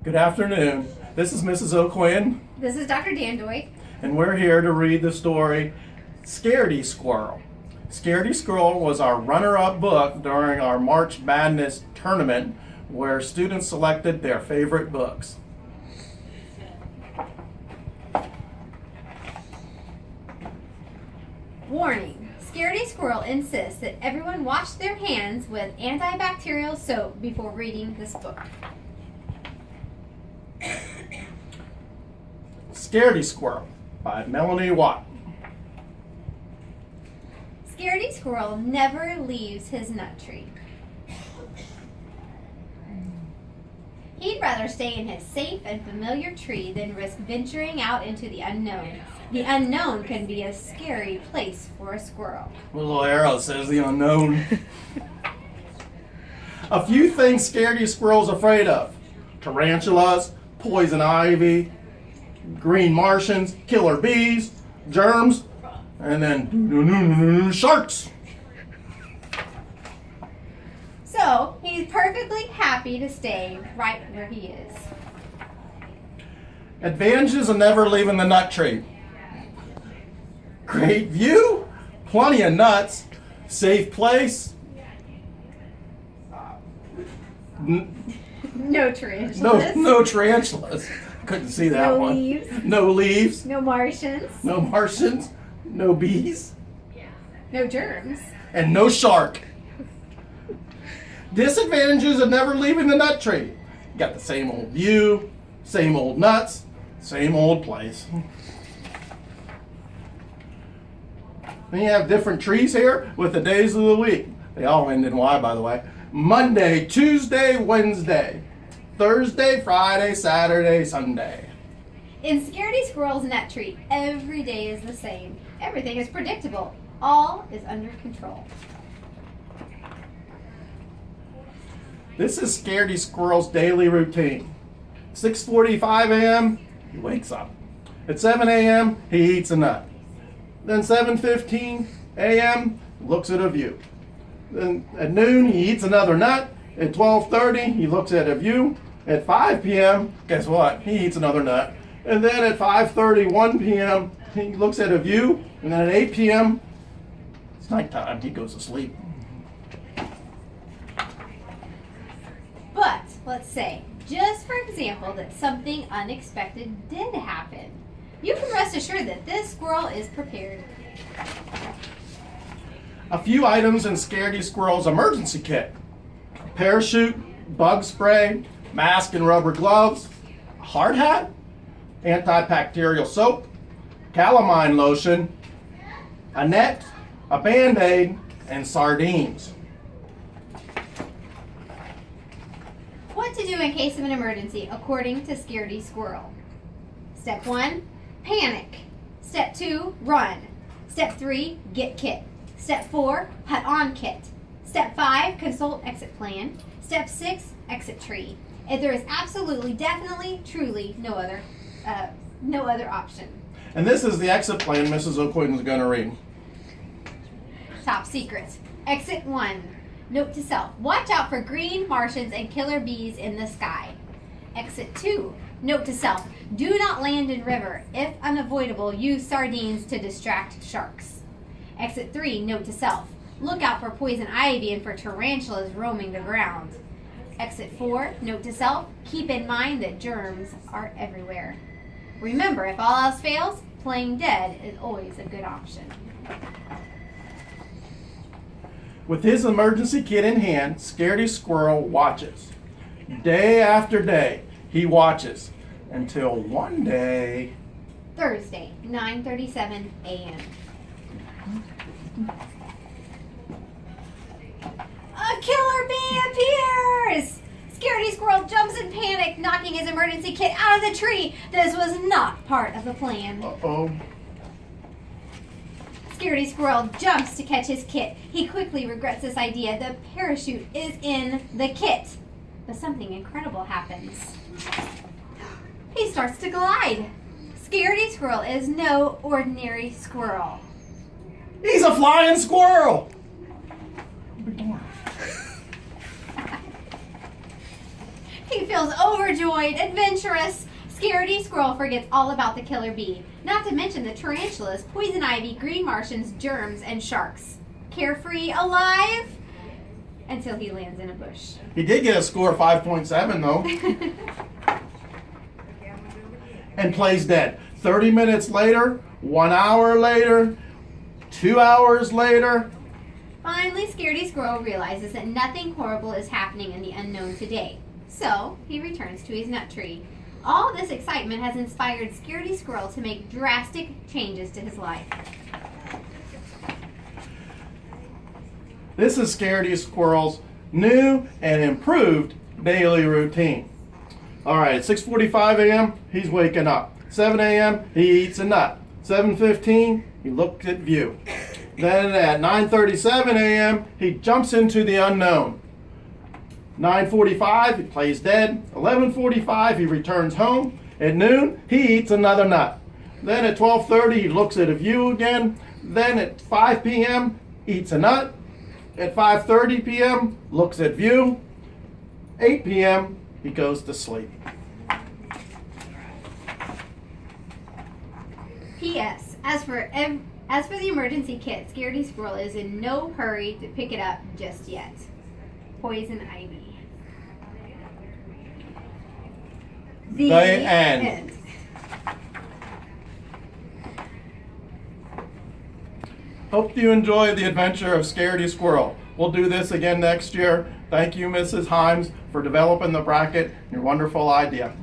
Good afternoon. This is Mrs. O'Quinn, This is Dr. Dandoy. and we're here to read the story Scaredy Squirrel. Scaredy Squirrel was our runner-up book during our March Madness tournament where students selected their favorite books. Warning. Scaredy Squirrel insists that everyone wash their hands with antibacterial soap before reading this book. Scaredy Squirrel by Melanie Watts. Scaredy Squirrel never leaves his nut tree. He'd rather stay in his safe and familiar tree than risk venturing out into the unknown. The unknown can be a scary place for a squirrel. Little arrow says the unknown. A few things Scaredy Squirrel's afraid of. Tarantulas, poison ivy, green Martians, killer bees, germs, and then sharks. So, he's perfectly happy to stay right where he is. Advantages of never leaving the nut tree. Great view, plenty of nuts, safe place. No tarantulas. No tarantulas. Couldn't see that No one. leaves. No leaves. No Martians. No Martians. No bees. No germs. And no shark. Disadvantages of never leaving the nut tree. You got the same old view, same old nuts, same old place. Then you have different trees here with the days of the week. They all end in Y, by the way. Monday, Tuesday, Wednesday, Thursday, Friday, Saturday, Sunday. In Scaredy Squirrel's nut tree, every day is the same. Everything is predictable. All is under control. This is Scaredy Squirrel's daily routine. 6:45 a.m., he wakes up. At 7 a.m., he eats a nut. Then 7:15 a.m., looks at a view. Then at noon, he eats another nut. At 12:30, he looks at a view. At 5 p.m., guess what? He eats another nut. And then at 5:30, 1 p.m., he looks at a view. And then at 8 p.m., it's nighttime. He goes to sleep. But, let's say, just for example, that something unexpected did happen. You can rest assured that this squirrel is prepared. A few items in Scaredy Squirrel's emergency kit. Parachute, bug spray, mask and rubber gloves, a hard hat, antibacterial soap, calamine lotion, a net, a Band-Aid, and sardines. What to do in case of an emergency, according to Scaredy Squirrel. Step 1, panic. Step 2, run. Step 3, get kit. Step 4, put on kit. Step 5, consult exit plan. Step 6, exit tree. If there is absolutely, definitely, truly no other option. And this is the exit plan Mrs. O'Quinn is going to read. Top secret. Exit 1. Note to self. Watch out for green Martians and killer bees in the sky. Exit 2. Note to self. Do not land in river. If unavoidable, use sardines to distract sharks. Exit 3. Note to self. Look out for poison ivy and for tarantulas roaming the ground. Exit 4. Note to self. Keep in mind that germs are everywhere. Remember, if all else fails, playing dead is always a good option. With his emergency kit in hand, Scaredy Squirrel watches. Day after day, he watches until one day. Thursday, 9:37 a.m. A killer bee appears! Scaredy Squirrel jumps in panic, knocking his emergency kit out of the tree. This was not part of the plan. Uh-oh. Scaredy Squirrel jumps to catch his kit. He quickly regrets this idea. The parachute is in the kit. But something incredible happens. He starts to glide. Scaredy Squirrel is no ordinary squirrel. He's a flying squirrel! He feels overjoyed, adventurous. Scaredy Squirrel forgets all about the killer bee, not to mention the tarantulas, poison ivy, green Martians, germs, and sharks. Carefree, alive, until he lands in a bush. He did get a score of 5.7 though. And plays dead. 30 minutes later, 1 hour later, 2 hours later. Finally, Scaredy Squirrel realizes that nothing horrible is happening in the unknown today. So, he returns to his nut tree. All this excitement has inspired Scaredy Squirrel to make drastic changes to his life. This is Scaredy Squirrel's new and improved daily routine. All right, at 6:45 a.m., he's waking up. 7 a.m., he eats a nut. 7:15, he looks at view. Then at 9:37 a.m., he jumps into the unknown. 9:45, he plays dead. 11:45, he returns home. At noon, he eats another nut. Then at 12:30, he looks at a view again. Then at 5 p.m., eats a nut. At 5:30 p.m., looks at view. 8 p.m., he goes to sleep. P.S. As for the emergency kit, Scaredy Squirrel is in no hurry to pick it up just yet. Poison ivy. The end. Hope you enjoyed the adventure of Scaredy Squirrel. We'll do this again next year. Thank you, Mrs. Himes, for developing the bracket. Your wonderful idea.